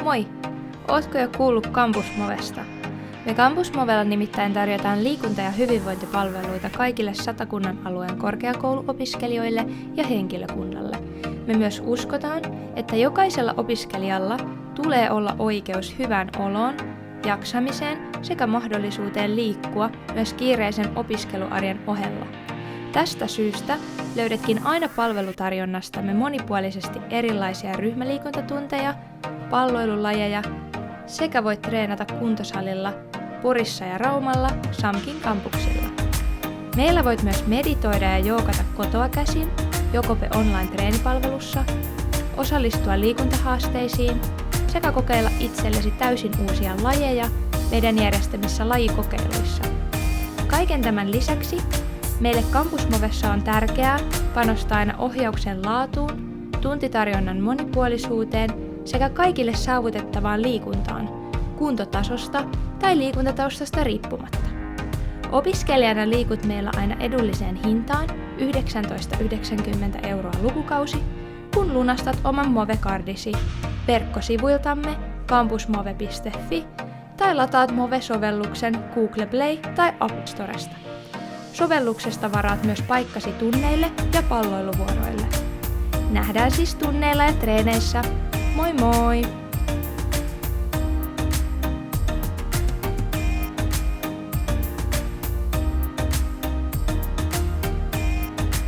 Moi! Ootko jo kuullut Campus Movesta? Me Campus Movella nimittäin tarjotaan liikunta- ja hyvinvointipalveluita kaikille Satakunnan alueen korkeakouluopiskelijoille ja henkilökunnalle. Me myös uskotaan, että jokaisella opiskelijalla tulee olla oikeus hyvään oloon, jaksamiseen sekä mahdollisuuteen liikkua myös kiireisen opiskeluarjen ohella. Tästä syystä löydätkin aina palvelutarjonnastamme monipuolisesti erilaisia ryhmäliikuntatunteja, palloilulajeja sekä voit treenata kuntosalilla Porissa ja Raumalla SAMKin kampuksilla. Meillä voit myös meditoida ja joogata kotoa käsin Jokope online-treenipalvelussa, osallistua liikuntahaasteisiin sekä kokeilla itsellesi täysin uusia lajeja meidän järjestämissä lajikokeiluissa. Kaiken tämän lisäksi meille Campus Movessa on tärkeää panostaa aina ohjauksen laatuun, tuntitarjonnan monipuolisuuteen sekä kaikille saavutettavaan liikuntaan, kuntotasosta tai liikuntataustasta riippumatta. Opiskelijana liikut meillä aina edulliseen hintaan 19,90 € lukukausi, kun lunastat oman Move-kardisi verkkosivuiltamme campusmove.fi tai lataat Move-sovelluksen Google Play tai App Storesta. Sovelluksesta varaat myös paikkasi tunneille ja palloiluvuoroille. Nähdään siis tunneilla ja treeneissä. Moi moi!